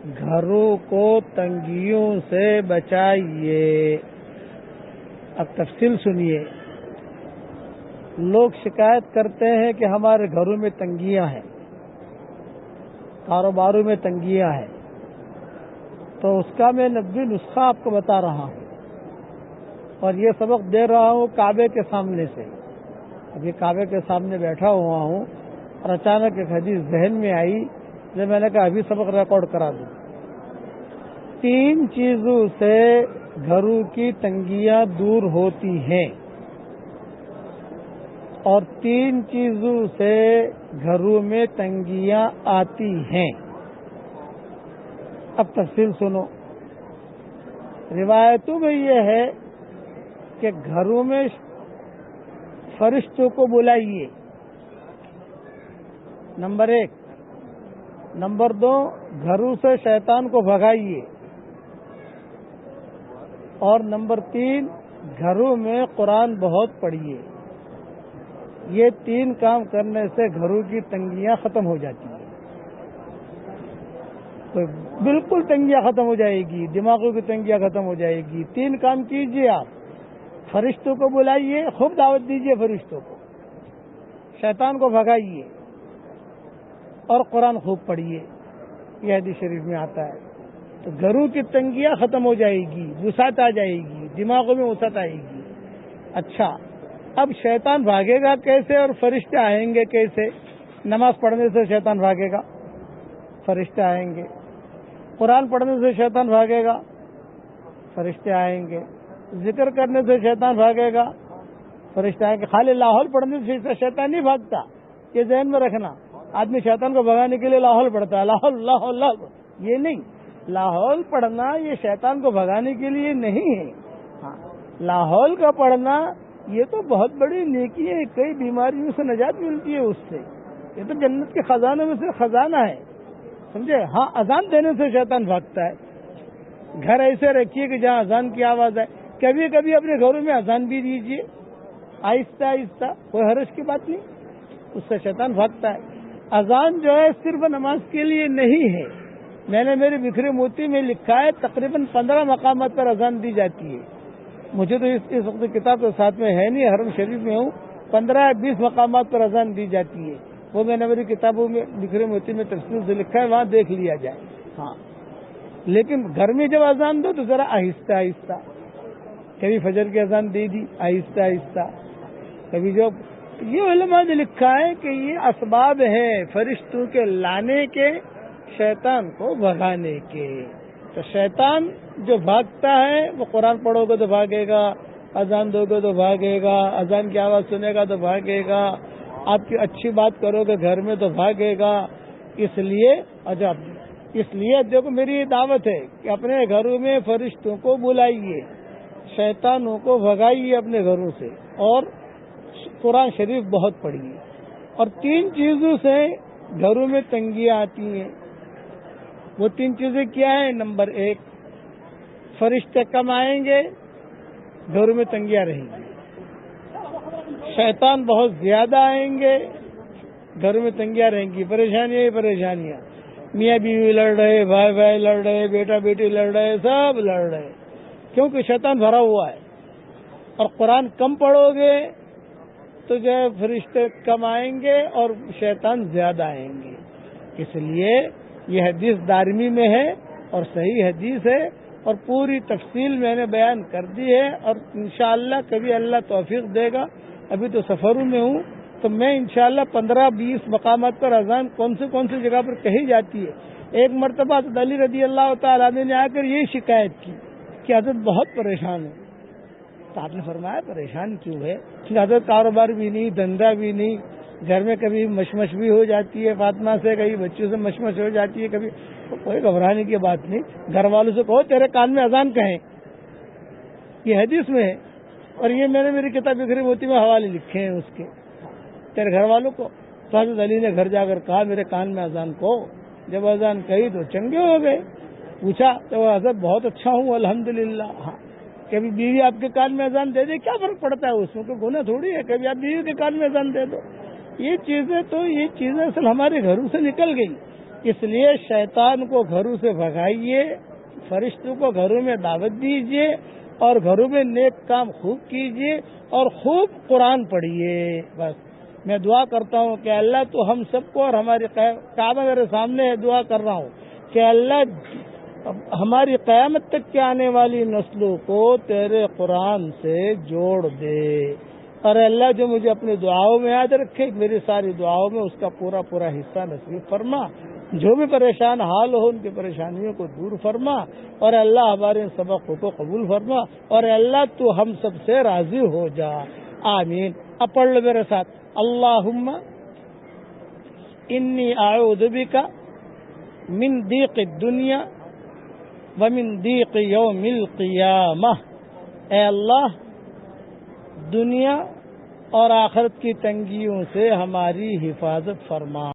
گھروں کو تنگیوں سے بچائیے۔ اب تفصیل سنیے۔ لوگ شکایت کرتے ہیں کہ ہمارے گھروں میں تنگیاں ہیں، کاروباروں میں تنگیاں ہیں، تو اس کا میں نبوی نسخہ آپ کو بتا رہا ہوں، اور یہ سبق دے رہا ہوں کعبے کے سامنے سے۔ ابھی کعبے کے سامنے بیٹھا ہوا ہوں اور اچانک ایک حدیث ذہن میں آئی، جو میں نے کہا ابھی سبق ریکارڈ کرا دوں۔ 3 چیزوں سے گھروں کی تنگیاں دور ہوتی ہیں، اور 3 چیزوں سے گھروں میں تنگیاں آتی ہیں۔ اب تفصیل سنو۔ روایتوں میں یہ ہے کہ گھروں میں فرشتوں کو بلائیے، نمبر 1۔ نمبر 2، گھروں سے شیطان کو بھگائیے، اور نمبر 3، گھروں میں قرآن بہت پڑھیے۔ یہ 3 کام کرنے سے گھروں کی تنگیاں ختم ہو جاتی ہیں، تو بالکل تنگیاں ختم ہو جائے گی، دماغوں کی تنگیاں ختم ہو جائے گی۔ 3 کام کیجئے آپ۔ فرشتوں کو بلائیے، خوب دعوت دیجئے فرشتوں کو، شیطان کو بھگائیے، اور قرآن خوب پڑھیے۔ یہ حدیث شریف میں آتا ہے۔ تو گھروں کی تنگیاں ختم ہو جائے گی، وسعت آ جائے گی، دماغوں میں وسعت آئے گی۔ اچھا، اب شیطان بھاگے گا کیسے اور فرشتے آئیں گے کیسے؟ نماز پڑھنے سے شیطان بھاگے گا، فرشتے آئیں گے۔ قرآن پڑھنے سے شیطان بھاگے گا، فرشتے آئیں گے۔ ذکر کرنے سے شیطان بھاگے گا، فرشتے آئیں گے۔ خالی لاحول پڑھنے سے شیطان نہیں بھاگتا، یہ ذہن میں رکھنا۔ آدمی شیطان کو بھگانے کے لیے لاحول پڑھتا ہے، لاحول لاحول لاحول، یہ نہیں۔ لاحول پڑھنا یہ شیطان کو بھگانے کے لیے نہیں ہے۔ ہاں، لاحول کا پڑھنا یہ تو بہت بڑی نیکی ہے، کئی بیماریوں سے نجات ملتی ہے اس سے۔ یہ تو جنت کے خزانوں میں سے خزانہ ہے، سمجھے؟ ہاں، اذان دینے سے شیطان بھاگتا ہے۔ گھر ایسے رکھیے کہ جہاں اذان کی آواز آئے۔ کبھی کبھی اپنے گھروں میں اذان بھی دیجیے، آہستہ آہستہ، کوئی حرج کی بات نہیں، اس سے شیطان بھاگتا ہے۔ اذان جو ہے صرف نماز کے لیے نہیں ہے۔ میں نے میرے بکھرے موتی میں لکھا ہے تقریباً 15 مقامات پر اذان دی جاتی ہے۔ مجھے تو اس وقت کتاب تو ساتھ میں ہے نہیں، حرم شریف میں ہوں۔ 15-20 مقامات پر اذان دی جاتی ہے، وہ میں نے میری کتابوں میں بکھرے موتی میں تفصیل سے لکھا ہے، وہاں دیکھ لیا جائے۔ ہاں، لیکن گھر میں جب اذان دو تو ذرا آہستہ آہستہ۔ کبھی فجر کی اذان دے دی آہستہ آہستہ، کبھی جو یہ علماء نے لکھا ہے کہ یہ اسباب ہیں فرشتوں کے لانے کے، شیطان کو بھگانے کے۔ تو شیطان جو بھاگتا ہے وہ قرآن پڑھو گے تو بھاگے گا، اذان دو گے تو بھاگے گا، اذان کی آواز سنے گا تو بھاگے گا، آپ کی اچھی بات کرو گے گھر میں تو بھاگے گا۔ اس لیے دیکھو میری یہ دعوت ہے کہ اپنے گھروں میں فرشتوں کو بلائیے، شیطانوں کو بھگائیے اپنے گھروں سے، اور قرآن شریف بہت پڑھیے۔ اور 3 چیزوں سے گھروں میں تنگیاں آتی ہیں۔ وہ 3 چیزیں کیا ہیں؟ نمبر 1، فرشتے کم آئیں گے، گھروں میں تنگیاں رہیں گی۔ شیطان بہت زیادہ آئیں گے، گھروں میں تنگیاں رہیں گی، پریشانیاں ہی پریشانیاں۔ میاں بیوی لڑ رہے، بھائی بھائی لڑ رہے، بیٹا بیٹی لڑ رہے، سب لڑ رہے، کیونکہ شیطان بھرا ہوا ہے۔ اور قرآن کم پڑھو گے تو جو ہے فرشتے کم آئیں گے اور شیطان زیادہ آئیں گے۔ اس لیے یہ حدیث دارمی میں ہے اور صحیح حدیث ہے، اور پوری تفصیل میں نے بیان کر دی ہے، اور انشاءاللہ کبھی اللہ توفیق دے گا، ابھی تو سفروں میں ہوں، تو میں انشاءاللہ 15-20 مقامات پر اذان کون سی جگہ پر کہی جاتی ہے۔ ایک مرتبہ حضرت علی رضی اللہ تعالیٰ عنہ نے آ کر یہ شکایت کی کہ حضرت بہت پریشان ہے۔ تو آپ نے فرمایا پریشان کیوں ہے؟ کہ حضرت کاروبار بھی نہیں، دھندا بھی نہیں، گھر میں کبھی مشمش بھی ہو جاتی ہے فاطمہ سے، کبھی بچوں سے مشمش ہو جاتی ہے، کبھی، کوئی گھبرانے کی بات نہیں۔ گھر والوں سے کہو تیرے کان میں اذان کہیں، یہ حدیث میں ہے، اور یہ میں نے میری کتاب بکھری موتی میں حوالے لکھے ہیں اس کے۔ تیرے گھر والوں کو تو حضرت علی نے گھر جا کر کہا میرے کان میں اذان کو، جب اذان کہی تو چنگے ہو گئے۔ پوچھا تو حضرت بہت اچھا ہوں الحمدللہ۔ ہاں، کبھی بیوی آپ کے کان میں اذان دے دے، کیا فرق پڑتا ہے اس میں؟ کوئی گناہ تھوڑی ہے، کبھی آپ بیوی کے کان میں اذان دے دو۔ یہ چیزیں اصل ہمارے گھروں سے نکل گئی، اس لیے شیطان کو گھروں سے بھگائیے، فرشتوں کو گھروں میں دعوت دیجیے، اور گھروں میں نیک کام خوب کیجیے اور خوب قرآن پڑھیے۔ بس میں دعا کرتا ہوں کہ اللہ تو ہم سب کو، اور ہماری کعبہ میرے سامنے ہے، دعا کر رہا ہوں کہ اللہ ہماری قیامت تک کے آنے والی نسلوں کو تیرے قرآن سے جوڑ دے، اور اللہ جو مجھے اپنی دعاؤں میں یاد رکھے، میری ساری دعاؤں میں اس کا پورا پورا حصہ نصیب فرما۔ جو بھی پریشان حال ہو ان کی پریشانیوں کو دور فرما، اور اللہ ہمارے ان سبقوں کو قبول فرما، اور اللہ تو ہم سب سے راضی ہو جا، آمین۔ اب پڑھ لو میرے ساتھ، اللہم انی اعوذ بک من ضیق الدنیا ومن ضیق یوم القیامہ۔ اے اللہ، دنیا اور آخرت کی تنگیوں سے ہماری حفاظت فرما۔